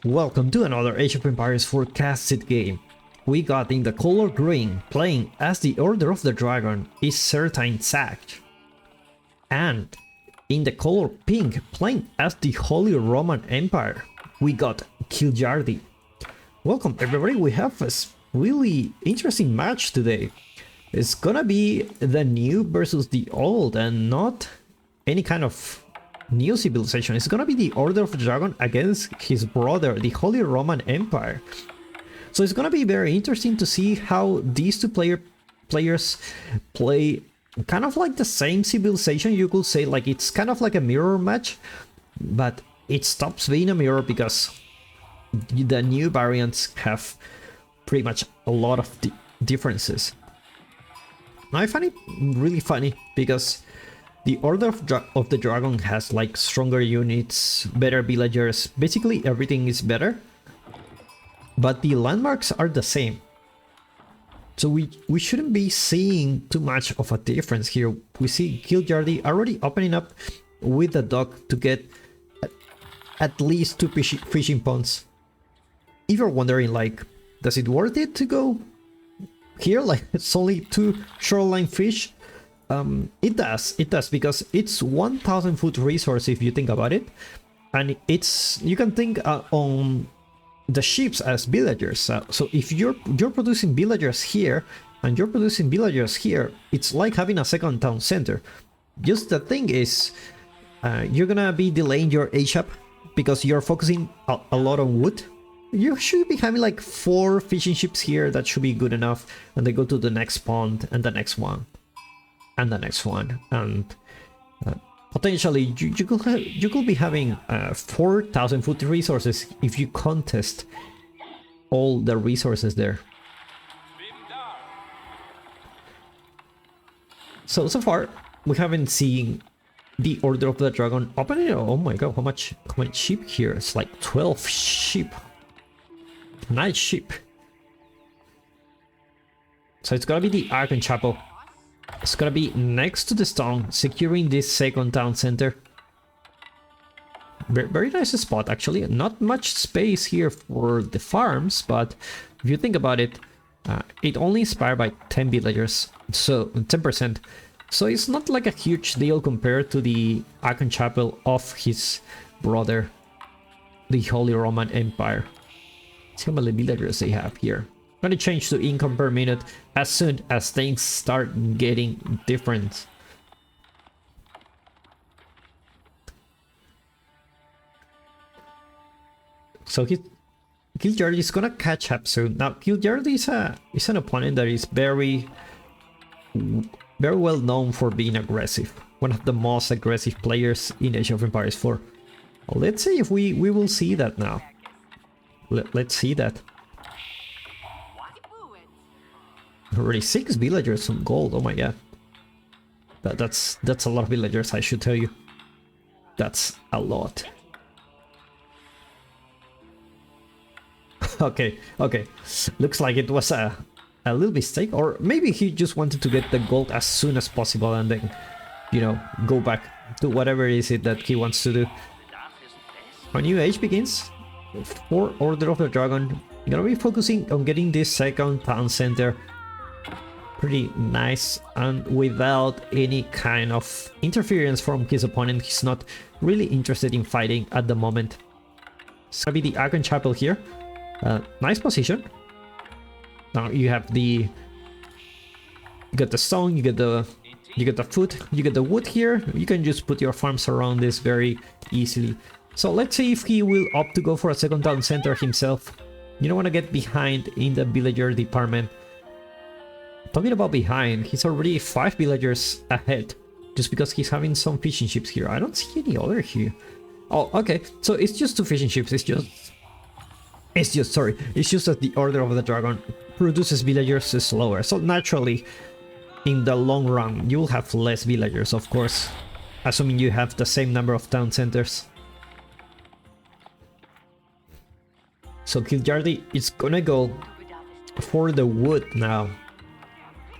Welcome to another Age of Empires forecasted game. We got in the color green, playing as the Order of the Dragon is CertainZach. And in the color pink, playing as the Holy Roman Empire, we got Kiljardi. Welcome everybody, we have a really interesting match today. It's gonna be the new versus the old and not any kind of new civilization. It's gonna be the Order of the Dragon against his brother, the Holy Roman Empire. So it's gonna be very interesting to see how these two players play kind of like the same civilization. You could say like it's kind of like a mirror match, but it stops being a mirror because the new variants have pretty much a lot of differences. Now I find it really funny because the Order of the Dragon has like stronger units, better villagers, basically everything is better. But the landmarks are the same. So we shouldn't be seeing too much of a difference here. We see Kiljardi already opening up with the dock to get at least 2 fishing ponds. If you're wondering like, does it worth it to go here? Like it's only 2 shoreline fish. It does because it's 1,000 food resource if you think about it, and you can think on the ships as villagers. So if you're producing villagers here and you're producing villagers here, it's like having a second town center. Just the thing is, you're gonna be delaying your age up because you're focusing a lot on wood. You should be having like 4 fishing ships here. That should be good enough, and they go to the next pond and the next one. And the next one, and potentially you could be having 4,000 food resources if you contest all the resources there. So far we haven't seen the Order of the Dragon opening. Oh my god, how many sheep here? It's like 12 sheep. Nice sheep. So it's gotta be the Archon Chapel. It's gonna be next to the stone, securing this second town center. Very nice spot actually. Not much space here for the farms, but if you think about it, it only inspired by 10 villagers, so 10%. So it's not like a huge deal compared to the Archon Chapel of his brother, the Holy Roman Empire. See how many villagers they have here. I'm gonna change to income per minute as soon as things start getting different. So Kiljardi is gonna catch up soon. Now Kiljardi is an opponent that is very well known for being aggressive. One of the most aggressive players in Age of Empires 4. Well, let's see if we will see that now. Let's see that. Already 6 villagers on gold. Oh my god, that's a lot of villagers, I should tell you. That's a lot. okay, looks like it was a little mistake, or maybe he just wanted to get the gold as soon as possible and then, you know, go back to whatever is it that he wants to do. A new age begins for Order of the Dragon. You're gonna be focusing on getting this second town center pretty nice and without any kind of interference from his opponent. He's not really interested in fighting at the moment. It's gonna be the Archon Chapel here. Nice position. Now you have you get the stone, you get the food, you get the wood here. You can just put your farms around this very easily. So let's see if he will opt to go for a second town center himself. You don't want to get behind in the villager department. Talking about behind, he's already 5 villagers ahead, just because he's having some fishing ships here. I don't see any other here. Oh, okay, so it's just 2 fishing ships. It's just that the Order of the Dragon produces villagers slower. So naturally, in the long run, you will have less villagers, of course, assuming you have the same number of town centers. So Kiljardi is gonna go for the wood now.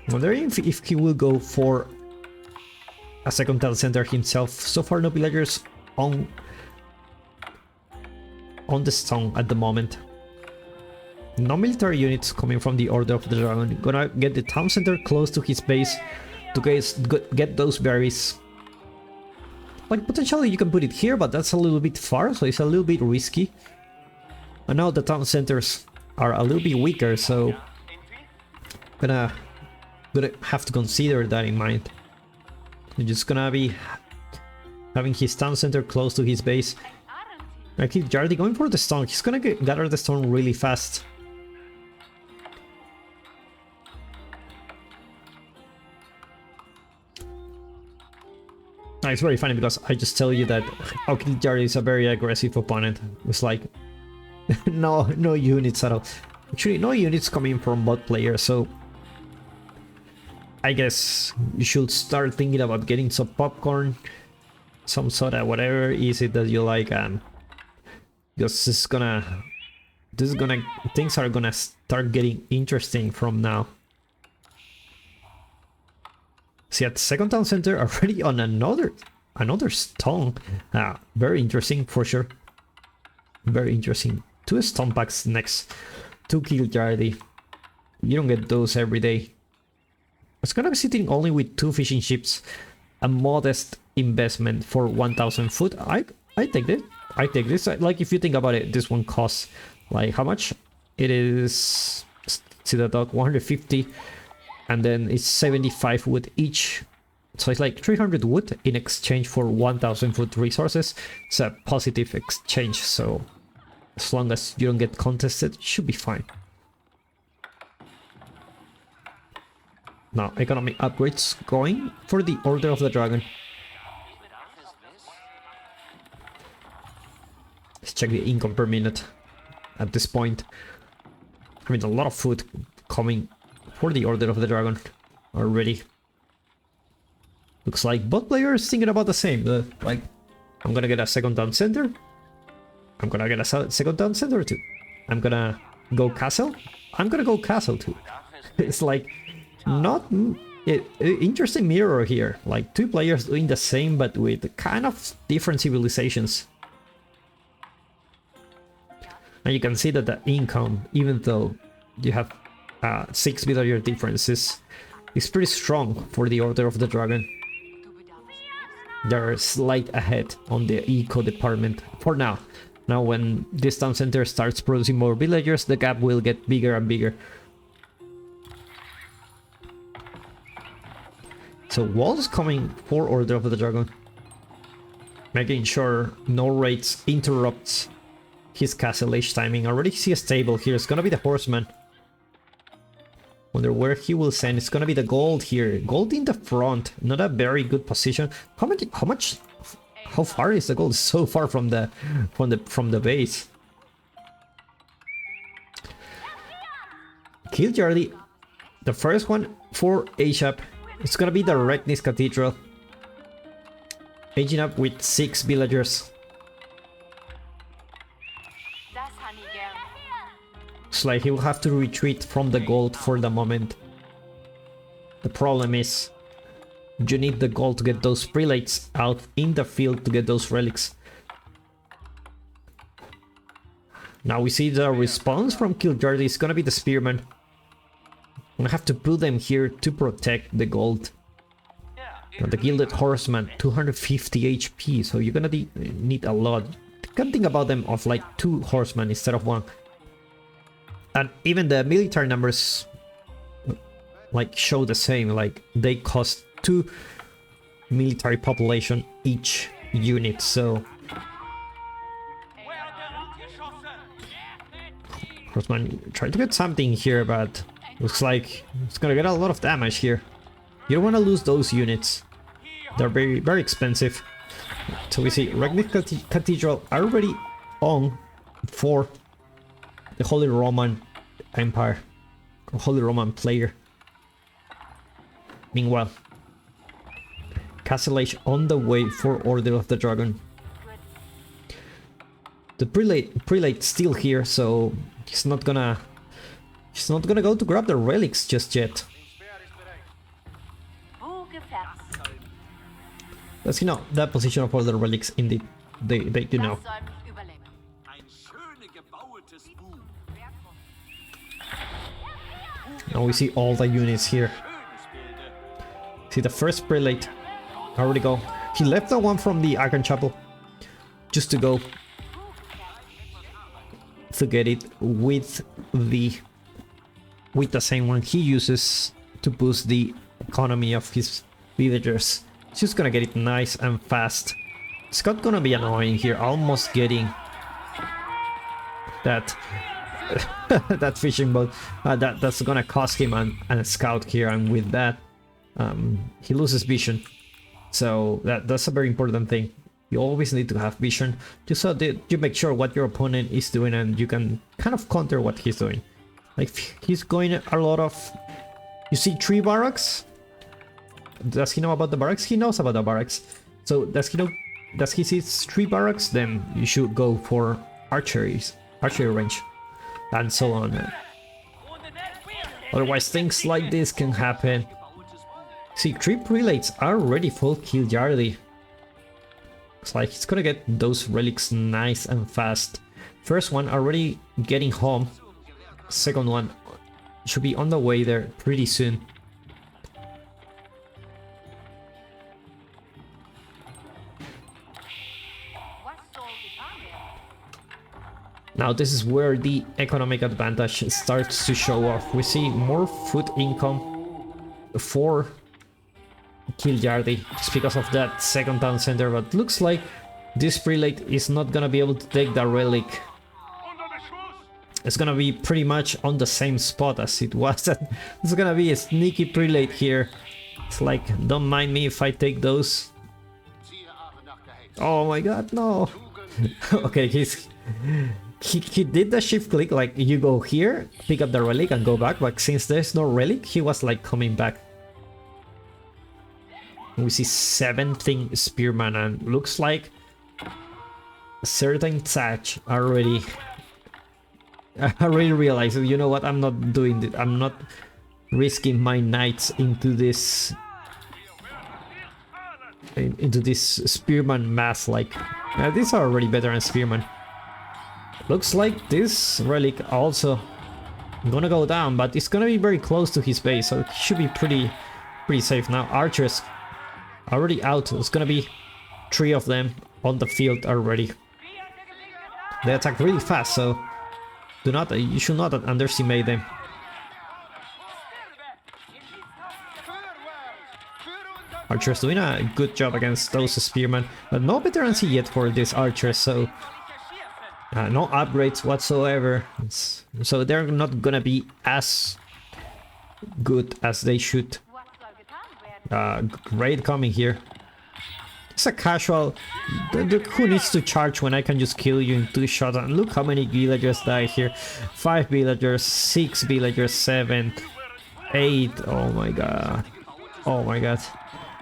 Wondering if he will go for a second town center himself. So far no villagers on on the stone at the moment. No military units coming from the Order of the Dragon. Gonna get the town center close to his base to get those berries. Like, potentially you can put it here, but that's a little bit far, so it's a little bit risky. And now the town centers are a little bit weaker, so gonna have to consider that in mind. You're just gonna be having his town center close to his base. I keep Kiljardi going for the stone. He's gonna gather the stone really fast. It's very funny because I just tell you that Kiljardi is a very aggressive opponent. It's like no units at all. Actually, no units coming from bot players, so I guess you should start thinking about getting some popcorn, some soda, whatever is it that you like, and because things are gonna start getting interesting from now. See, at the second town center already on another stone. Very interesting for sure. Very interesting. 2 stone packs next to Kiljardi. You don't get those every day. It's gonna be sitting only with 2 fishing ships. A modest investment for 1,000 food. I take this. I take this. Like, if you think about it, this one costs like how much? It is, see the dog, 150. And then it's 75 wood each, so it's like 300 wood in exchange for 1,000 food resources. It's a positive exchange, so as long as you don't get contested, it should be fine. Now, economic upgrades going for the Order of the Dragon. Let's check the income per minute at this point. I mean, a lot of food coming for the Order of the Dragon already. Looks like both players thinking about the same. Like, I'm gonna get a second town center. I'm gonna get a second town center too. I'm gonna go castle. I'm gonna go castle too. It's like not interesting mirror here. Like 2 players doing the same but with kind of different civilizations. And you can see that the income, even though you have 6 villager differences, is pretty strong for the Order of the Dragon. They're slight ahead on the eco department for now. Now when this town center starts producing more villagers, the gap will get bigger and bigger. So walls coming for Order of the Dragon, making sure no raids interrupts his castle age timing. I already see a stable here. It's gonna be the horseman. Wonder where he will send. It's gonna be the gold here. Gold in the front. Not a very good position. How far is the gold? So far from the base. Kiljardi, the first one for Asia. It's gonna be the Regnis Cathedral. Aging up with 6 villagers. It's like he will have to retreat from the gold for the moment. The problem is you need the gold to get those prelates out in the field to get those relics. Now we see the response from Kiljardi is gonna be the spearman. I'm gonna have to put them here to protect the gold. Now the gilded horseman, 250 HP, so you're gonna need a lot. You can think about them of like 2 horsemen instead of 1. And even the military numbers like show the same, like they cost 2 military population each unit, so horseman trying to get something here, but looks like it's gonna get a lot of damage here. You don't want to lose those units. They're very, very expensive. So we see Regnic Cathedral already on for the Holy Roman Empire, or Holy Roman player. Meanwhile, Castle Age on the way for Order of the Dragon. The prelate still here, so he's not gonna go to grab the relics just yet. Let's see now that position of all the relics. Indeed, they do know. Now we see all the units here. See the first prelate. Already go. He left the one from the Archon Chapel just to go to get it with the same one he uses to boost the economy of his villagers. He's just gonna get it nice and fast. Scott gonna be annoying here, almost getting that that fishing boat. That's gonna cost him and a scout here, and with that he loses vision. So that's a very important thing. You always need to have vision, just so that you make sure what your opponent is doing and you can kind of counter what he's doing. Like he's going a lot of... You see 3 barracks? Does he know about the barracks? He knows about the barracks. So does he know? Does he see 3 barracks? Then you should go for archery range, and so on. Otherwise, things like this can happen. See, 3 prelates are ready for kiljardi. Looks like he's gonna get those relics nice and fast. First one already getting home. Second one should be on the way there pretty soon. Now this is where the economic advantage starts to show off. We see more food income for kiljardi just because of that second town center, but looks like this prelate is not gonna be able to take the relic. It's gonna be pretty much on the same spot as it was. It's gonna be a sneaky prelate here. It's like, don't mind me if I take those. Oh my god, no. Okay, he did the shift click, like you go here, pick up the relic and go back, but since there's no relic, he was like coming back. We see 17 spearmen, and looks like CertainZach already realized, you know what, I'm not doing this, I'm not risking my knights into this spearman mass. Like these are already better than spearmen. Looks like this relic also gonna go down, but it's gonna be very close to his base, so it should be pretty safe. Now archers already out. It's gonna be 3 of them on the field already. They attack really fast, so you should not underestimate them. Archers doing a good job against those spearmen, but no veterancy yet for these archers, so no upgrades whatsoever. So they're not gonna be as good as they should. Raid coming here. It's a casual. Who needs to charge when I can just kill you in 2 shots? And look how many villagers died here. 5 villagers, 6 villagers, 7, 8. Oh my god. Oh my god.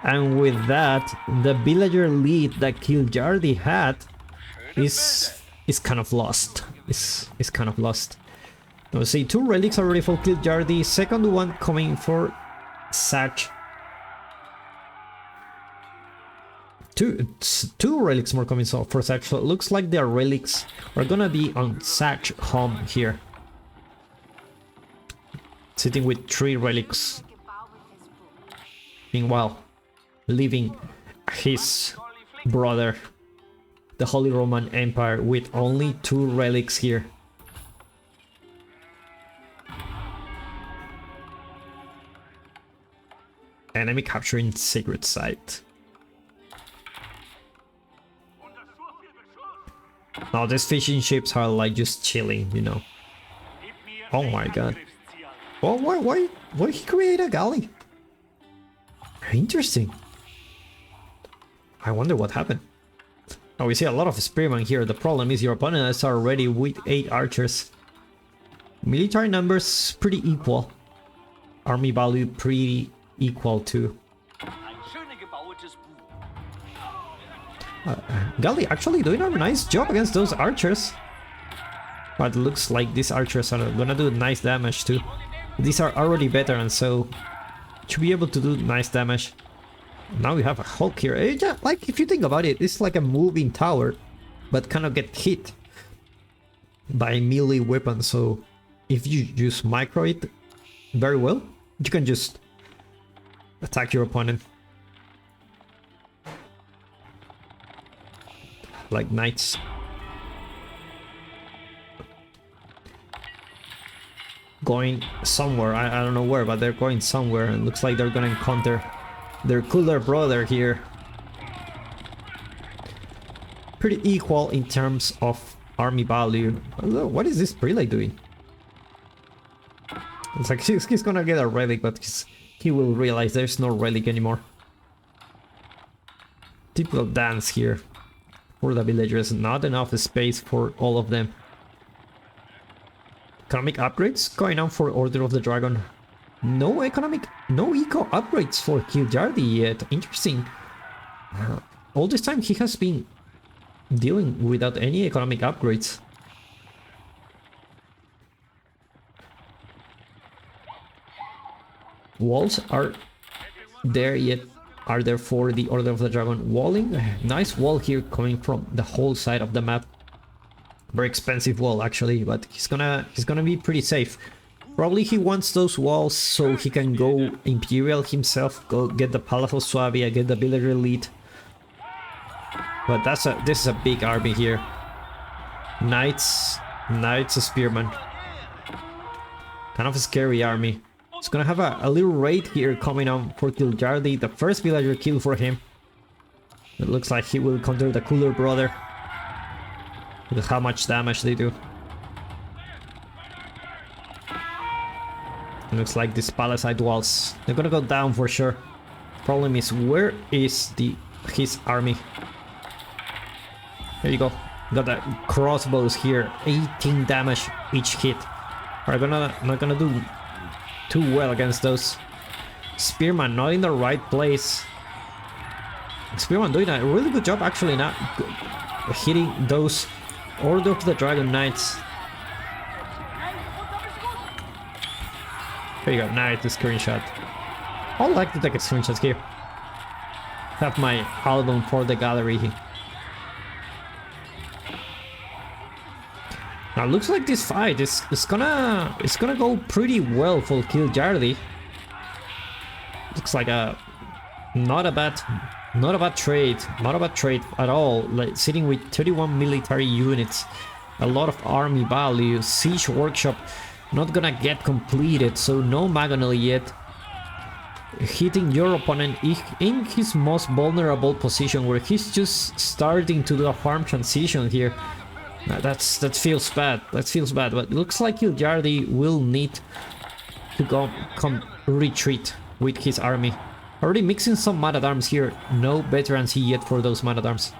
And with that, the villager lead that kiljardi had is kind of lost. It's kind of lost. Now see, 2 relics already for kiljardi. Second one coming for Zach. Two relics more coming for Zach, so it looks like their relics are gonna be on Zach's home here. Sitting with 3 relics. Meanwhile, leaving his brother, the Holy Roman Empire, with only 2 relics here. Enemy capturing Sacred Site. Now these fishing ships are like just chilling, you know. Oh my god. Well, why he create a galley? Interesting. I wonder what happened. Now we see a lot of spearmen here. The problem is your opponent is already with 8 archers. Military numbers pretty equal. Army value pretty equal too. Galley actually doing a nice job against those archers. But it looks like these archers are gonna do nice damage too. These are already veterans, so should be able to do nice damage. Now we have a Hulk here. Yeah, like if you think about it, it's like a moving tower, but kind of get hit. by melee weapons, so if you use micro it very well, you can just attack your opponent. Like knights. Going somewhere, I don't know where, but they're going somewhere, and looks like they're gonna encounter their cooler brother here. Pretty equal in terms of army value. What is this prelate doing? It's like he's gonna get a relic, but he will realize there's no relic anymore. Typical dance here for the villagers, not enough space for all of them. Economic upgrades going on for Order of the Dragon. No eco upgrades for Kiljardi yet. Interesting. All this time he has been dealing without any economic upgrades. Walls are there yet. Are there for the Order of the Dragon. Walling. Nice wall here coming from the whole side of the map. Very expensive wall actually, but he's gonna be pretty safe. Probably he wants those walls so he can go Imperial himself, go get the Palace of Suabia, get the Villager Elite. But this is a big army here. Knights, Spearman. Kind of a scary army. It's gonna have a little raid here coming on for Kiljardi, the first villager kill for him. It looks like he will counter the cooler brother. Look at how much damage they do. It looks like these palisade walls, they're gonna go down for sure. Problem is, where is his army? There you go. Got the crossbows here, 18 damage each hit. Are not gonna do too well against those. Spearman not in the right place. Spearman doing a really good job actually, not hitting those Order of the Dragon Knights. There you go, nice screenshot. I like to take a screenshot here. Have my album for the gallery here. Now looks like this fight is gonna go pretty well for Kiljardi. Looks like not a bad trade at all. Like sitting with 31 military units, a lot of army value. Siege workshop not gonna get completed, so no Magonel yet. Hitting your opponent in his most vulnerable position, where he's just starting to do a farm transition here. That feels bad. That feels bad. But it looks like Kiljardi will need to retreat with his army. Already mixing some man-at-arms here. No veterans yet for those man-at-arms.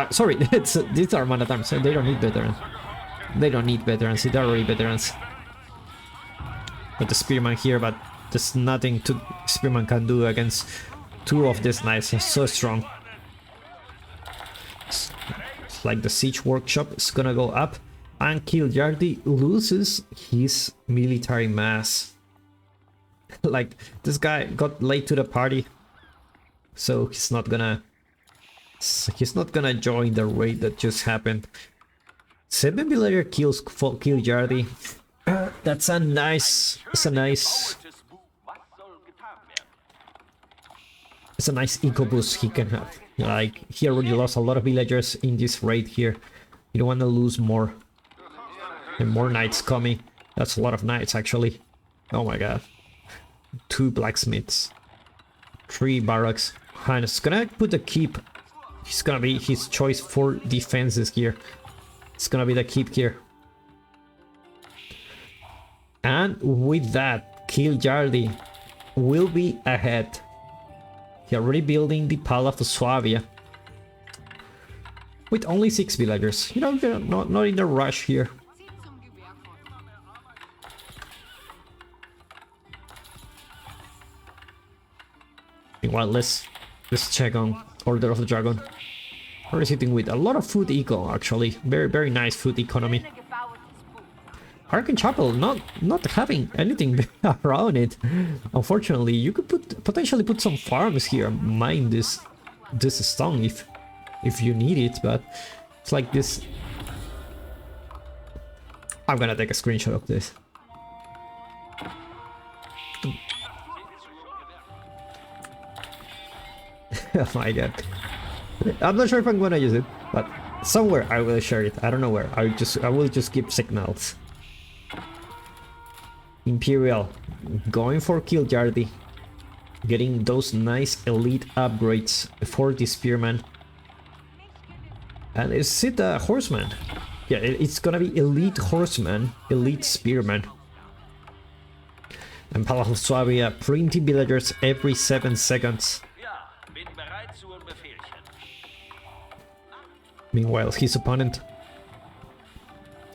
Sorry, these are man-at-arms. They don't need veterans. They don't need veterans. They're already veterans. But the Spearman here, but there's nothing Spearman can do against two of these knights. They're so strong. It's like the siege workshop is gonna go up, and Kiljardi loses his military mass. Like, this guy got late to the party, so he's not gonna join the raid that just happened. 7 villager kills for Kiljardi. That's a nice eco boost he can have. Like, he already lost a lot of villagers in this raid here. You don't want to lose more. And more knights coming. That's a lot of knights actually. Oh my god. 2 blacksmiths, 3 barracks. And it's gonna put the keep. It's gonna be his choice for defenses here. It's gonna be the keep here. And with that, Kiljardi will be ahead. He already building the Palace of Suabia. With only 6 villagers. You know, they're not in a rush here. Meanwhile, let's check on Order of the Dragon. We're sitting with a lot of food eco actually. Very nice food economy. Arcane Chapel not having anything around it. Unfortunately, you could potentially put some farms here, mine this stone if you need it, but it's like this I'm gonna take a screenshot of this. Oh my god. I'm not sure if I'm gonna use it, but somewhere I will share it. I don't know where. I will just give signals. Imperial going for kiljardi, getting those nice elite upgrades for the spearman. And is it a horseman? Yeah, it's gonna be elite horseman, elite spearman. And Palace of Swabia printing villagers every 7 seconds. Meanwhile, his opponent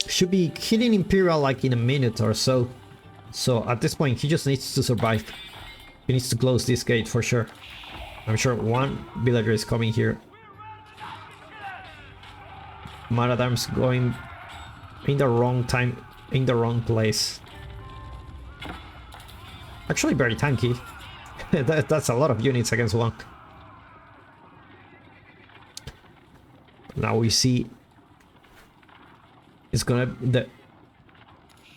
should be hitting Imperial like in a minute or so. So at this point, he just needs to survive. He needs to close this gate for sure. I'm sure one villager is coming here. Man-at-Arms going in the wrong time, in the wrong place. Actually very tanky. That's a lot of units against one. Now we see it's gonna be the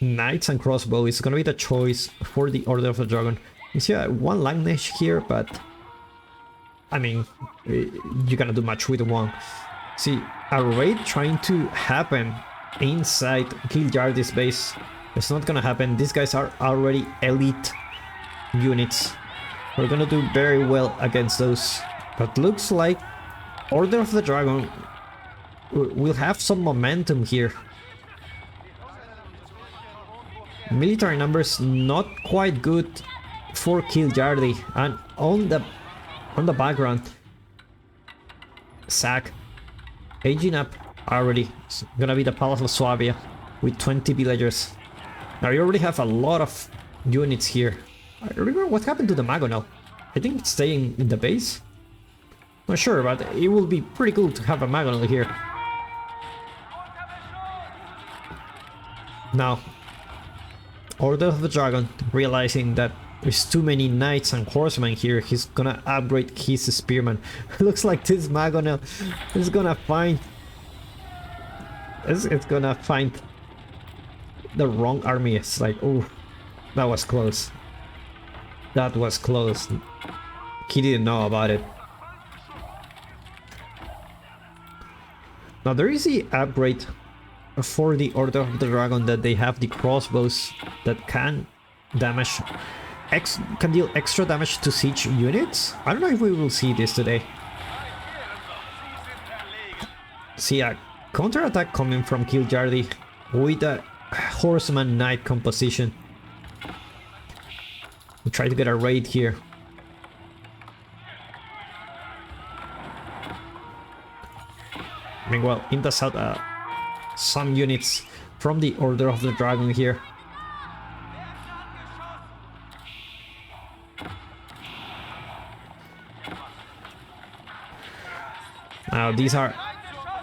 knights and crossbow is gonna be the choice for the Order of the Dragon. You see one Langnesh here, but I mean you cannot do much with one. See, a raid trying to happen inside Kiljardi's base. It's not gonna happen. These guys are already elite units. We're gonna do very well against those. But looks like Order of the Dragon will have some momentum here. Military numbers not quite good for Kiljardi, and on the background, Zach aging up already. It's gonna be the Palace of Swabia with 20 villagers. Now you already have a lot of units here. I remember what happened to the Magonel. I think it's staying in the base. Not sure, but it will be pretty cool to have a Magonel here. Now, Order of the Dragon, realizing that there's too many knights and horsemen here, he's gonna upgrade his spearman. Looks like this Magonel is gonna find... It's gonna find the wrong army. It's like, oh, that was close. That was close. He didn't know about it. Now there is the upgrade for the Order of the Dragon that they have the crossbows that can damage, can deal extra damage to siege units. I don't know if we will see this today. See a counterattack coming from Kiljardi with a horseman knight composition. We try to get a raid here. Meanwhile, in the south, some units from the Order of the Dragon here. Now these are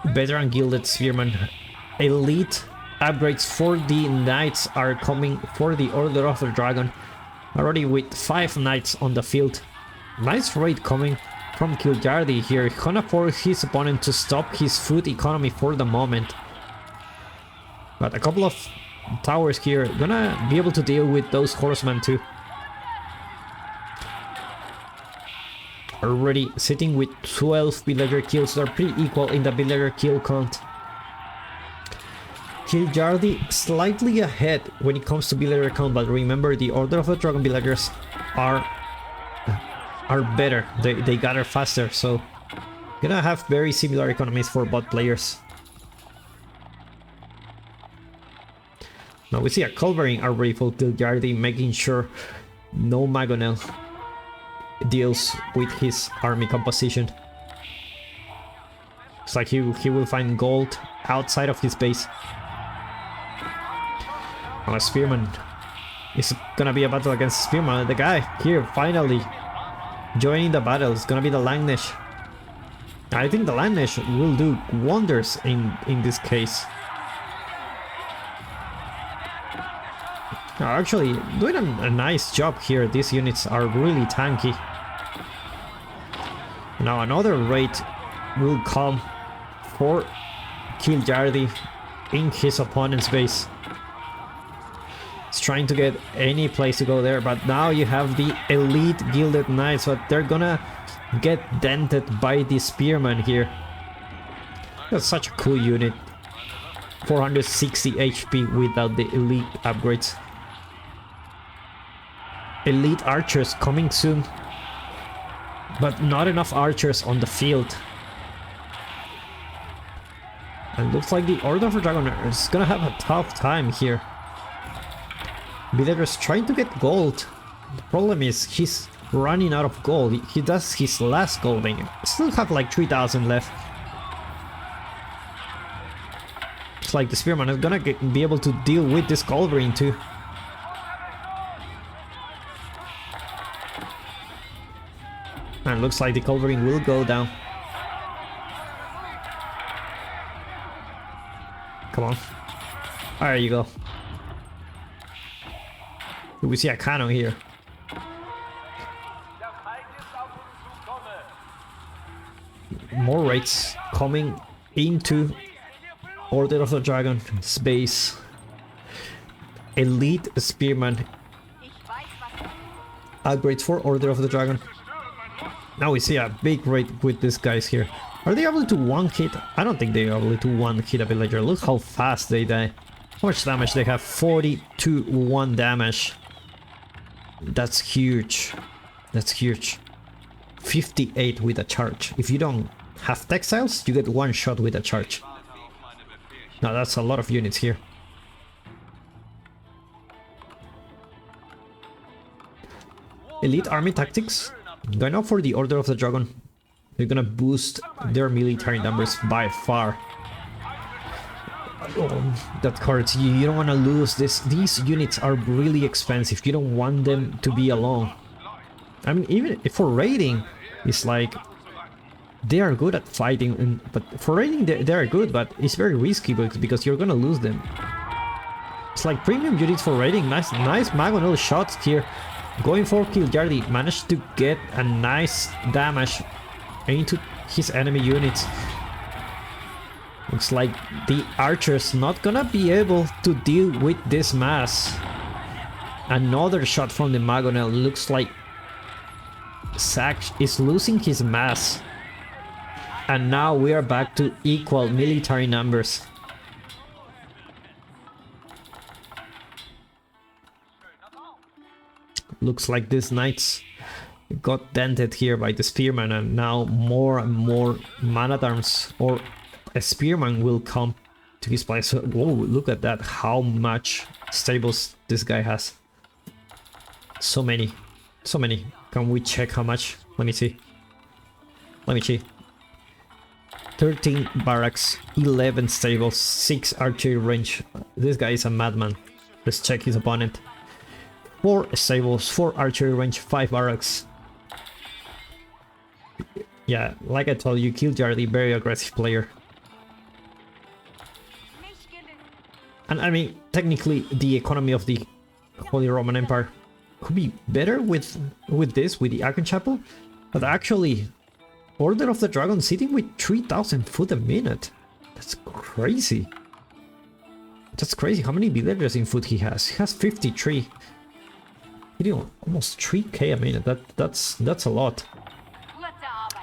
veteran gilded spearmen. Elite upgrades for the knights are coming for the Order of the Dragon. Already with 5 knights on the field. Nice raid coming from Kiljardi here. Gonna force his opponent to stop his food economy for the moment. But a couple of towers here gonna be able to deal with those horsemen too. Already sitting with 12 villager kills. They're pretty equal in the villager kill count. Kiljardi slightly ahead when it comes to villager count, but remember the Order of the Dragon villagers are better. They gather faster, so gonna have very similar economies for bot players. Now we see a culverin already for Kiljardi, making sure no Magonel deals with his army composition. It's like he will find gold outside of his base. Oh, Spearman. It's gonna be a battle against Spearman. The guy here finally joining the battle is gonna be the Langnesh. I think the Langnesh will do wonders in this case. Actually, doing a nice job here. These units are really tanky. Now another raid will come for Kiljardi in his opponent's base. It's trying to get any place to go there, but now you have the elite Gilded Knights, but they're gonna get dented by the Spearman here. That's such a cool unit. 460 HP without the elite upgrades. Elite archers coming soon, but not enough archers on the field. And looks like the Order of the Dragon is gonna have a tough time here. Villagers trying to get gold. The problem is he's running out of gold. He does his last golding. Still have like 3,000 left. It's like the Spearman is gonna be able to deal with this Culverin too. And looks like the Culverin will go down. Come on. There you go. We see a cannon here. More raids coming into Order of the Dragon space. Elite Spearman. Upgrades for Order of the Dragon. Now we see a big raid with these guys here. Are they able to one-hit? I don't think they are able to one-hit a villager. Look how fast they die. How much damage they have? 40-1 damage. That's huge. That's huge. 58 with a charge. If you don't have textiles, you get one shot with a charge. Now that's a lot of units here. Elite army tactics. Going up for the Order of the Dragon. They're gonna boost their military numbers by far. Oh, that hurts. You don't want to lose this. These units are really expensive. You don't want them to be alone. I mean, even for raiding, it's like they are good at fighting, but for raiding they are good, but it's very risky because you're gonna lose them. It's like premium units for raiding. Nice Magonel shots here. Going for Kiljardi, managed to get a nice damage into his enemy units. Looks like the archers not gonna be able to deal with this mass. Another shot from the Magonel. Looks like Zach is losing his mass. And now we are back to equal military numbers. Looks like these knights got dented here by the Spearman, and now more and more man-at-arms or a Spearman will come to his place. Whoa, look at that, how much stables this guy has. So many. So many. Can we check how much? Let me see. Let me see. 13 barracks, 11 stables, 6 archery range. This guy is a madman. Let's check his opponent. 4 stables, 4 archery range, 5 barracks. Yeah, like I told you, Kiljardi, very aggressive player. And I mean, technically, the economy of the Holy Roman Empire could be better with this, with the Archon Chapel. But actually, Order of the Dragon sitting with 3,000 foot a minute. That's crazy. That's crazy. How many villagers in foot he has? He has 53. Hitting almost 3k a minute. That's a lot.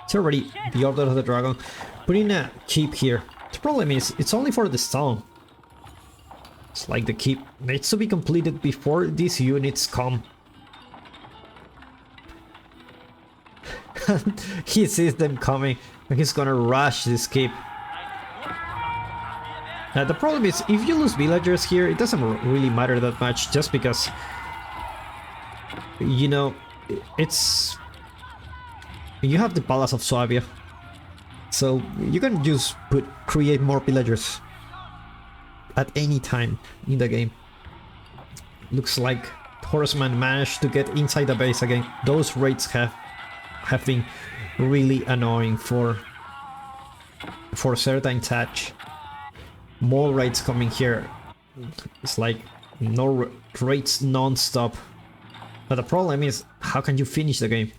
It's already the Order of the Dragon. Putting a keep here. The problem is, it's only for the stone. It's like the keep needs to be completed before these units come. He sees them coming and he's gonna rush this keep. Now the problem is, if you lose villagers here, it doesn't really matter that much, just because, you know, it's... You have the Palace of Suabia, so you can just create more villagers at any time in the game. Looks like Horseman managed to get inside the base again. Those raids have been really annoying for CertainZach. More raids coming here. It's like no raids non-stop. But the problem is, how can you finish the game?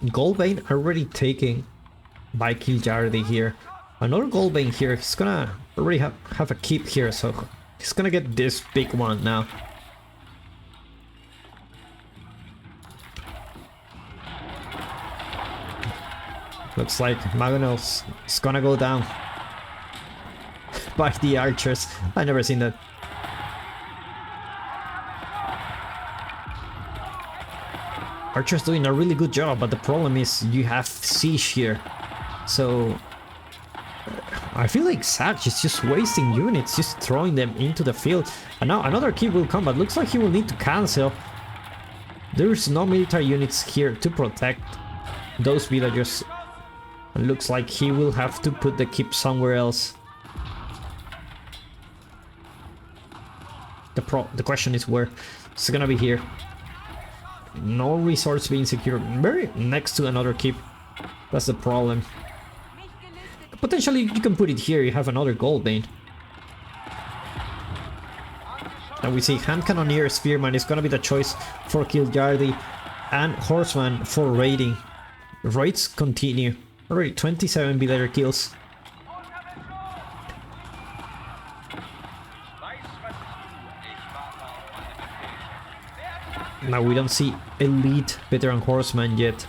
Goldbane already taking by Kiljardi here. Another Goldbane here. He's gonna already have a keep here, so he's gonna get this big one now. Looks like Magonel's is gonna go down by the archers. I never seen that. Archer's doing a really good job, but the problem is you have siege here. So I feel like Zach is just wasting units, just throwing them into the field. And now another keep will come, but looks like he will need to cancel. There's no military units here to protect those villagers. It looks like he will have to put the keep somewhere else. The question is where. It's gonna be here. No resource being secured. Very next to another keep. That's the problem. Potentially you can put it here, you have another Goldbane. And we see Hand Cannoneer, Spearman is gonna be the choice for Kiljardi, and Horseman for raiding. Raids continue. Already 27 villager kills. Now we don't see elite veteran horseman yet.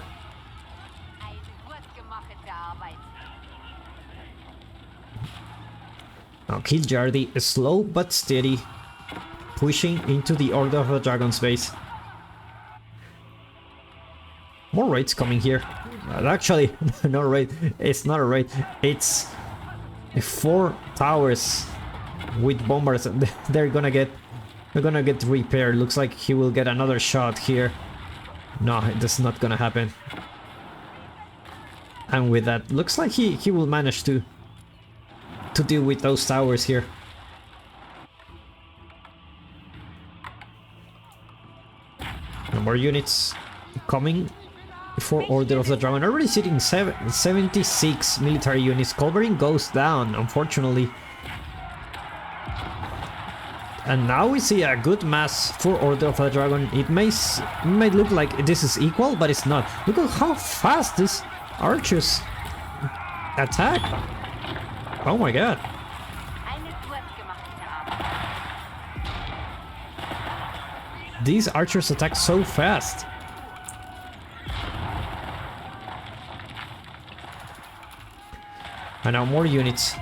Now Kiljardi is slow but steady, pushing into the Order of the Dragon's base. More raids coming here. Actually, no raid. It's not a raid. It's 4 towers with bombers. They're gonna get repaired. Looks like he will get another shot here. No, that's not gonna happen. And with that, looks like he will manage to deal with those towers here. No more units coming for Order of the Dragon. Already sitting 76 military units. Culverin goes down, unfortunately. And now we see a good mass for Order of the Dragon. It may look like this is equal, but it's not. Look at how fast these archers attack. Oh my god. These archers attack so fast. And now more units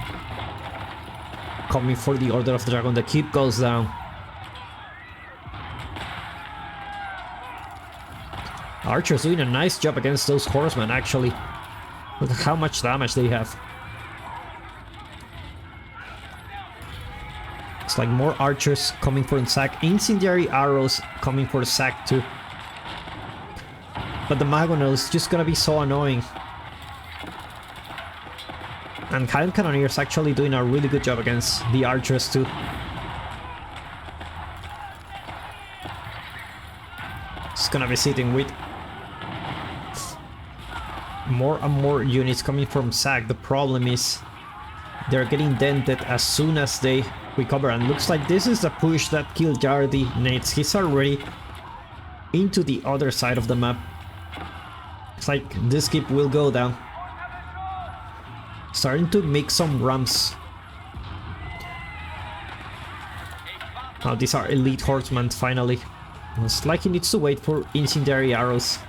coming for the Order of the Dragon. The keep goes down. Archers doing a nice job against those horsemen, actually. Look at how much damage they have. It's like more archers coming for Zach. Incendiary arrows coming for Zach too. But the Magonel is just gonna be so annoying. And Hand Cannoneer is actually doing a really good job against the archers too. It's gonna be sitting with more and more units coming from Zach. The problem is they're getting dented as soon as they recover, and looks like this is the push that Kiljardi needs. He's already into the other side of the map. It's like this keep will go down. Starting to make some ramps. Now these are elite horsemen finally. It's like he needs to wait for incendiary arrows.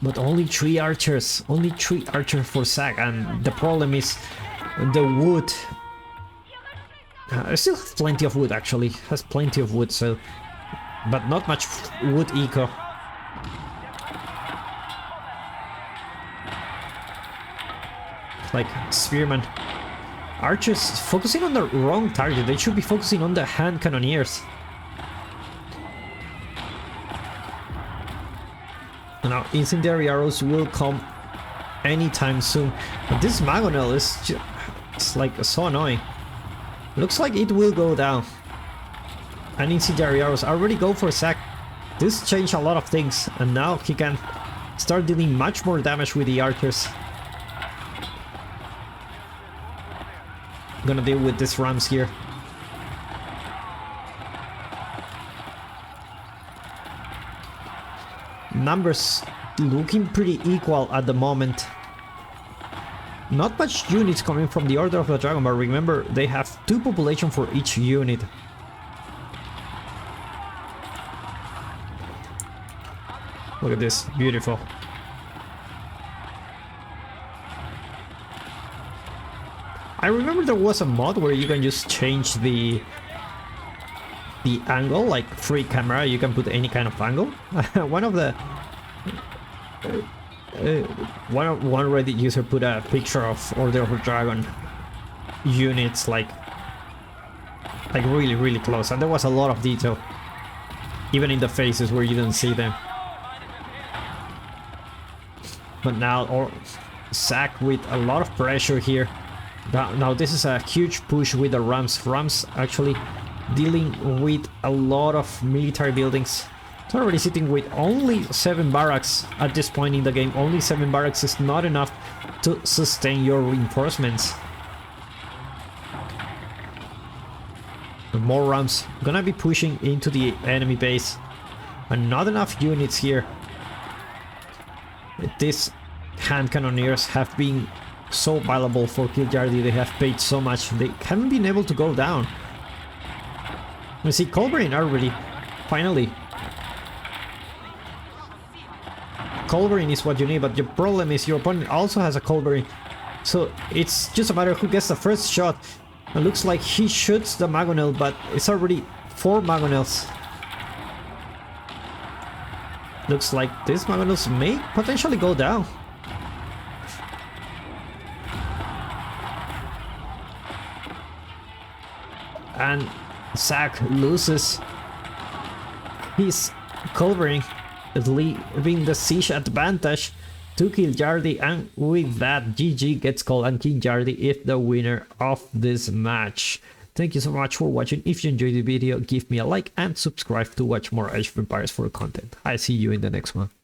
But only 3 archers. Only 3 archers for Zach, and the problem is the wood. I still have plenty of wood actually. Has plenty of wood, so. But not much wood eco. Like Spearman. Archers focusing on the wrong target. They should be focusing on the Hand Cannoneers. Now incendiary arrows will come anytime soon. But this Magonel is just, it's like so annoying. Looks like it will go down. And incendiary arrows already go for Zach. This changed a lot of things, and now he can start dealing much more damage with the archers. Gonna deal with these rams here. Numbers looking pretty equal at the moment. Not much units coming from the Order of the Dragon, but remember, they have 2 population for each unit. Look at this, beautiful. I remember there was a mod where you can just change the angle, like free camera, you can put any kind of angle. One of the one Reddit user put a picture of Order of the Dragon units like really close, and there was a lot of detail, even in the faces where you didn't see them. But now Zach with a lot of pressure here. Now this is a huge push with the Rams. Rams actually dealing with a lot of military buildings. It's already sitting with only 7 barracks at this point in the game. Only 7 barracks is not enough to sustain your reinforcements. And more Rams gonna be pushing into the enemy base. And not enough units here. These hand cannoneers have been so valuable for Kiljardi. They have paid so much. They haven't been able to go down. We see Culverin already. Finally. Culverin is what you need, but your problem is your opponent also has a Culverin. So it's just a matter of who gets the first shot. It looks like he shoots the Magonel, but it's already 4 Magonels. Looks like these Magonels may potentially go down. And Zach loses his Culverin, leaving the siege advantage to Kiljardi, and with that GG gets called and Kiljardi is the winner of this match. Thank you so much for watching. If you enjoyed the video, give me a like and subscribe to watch more Age of Empires 4 content. I see you in the next one.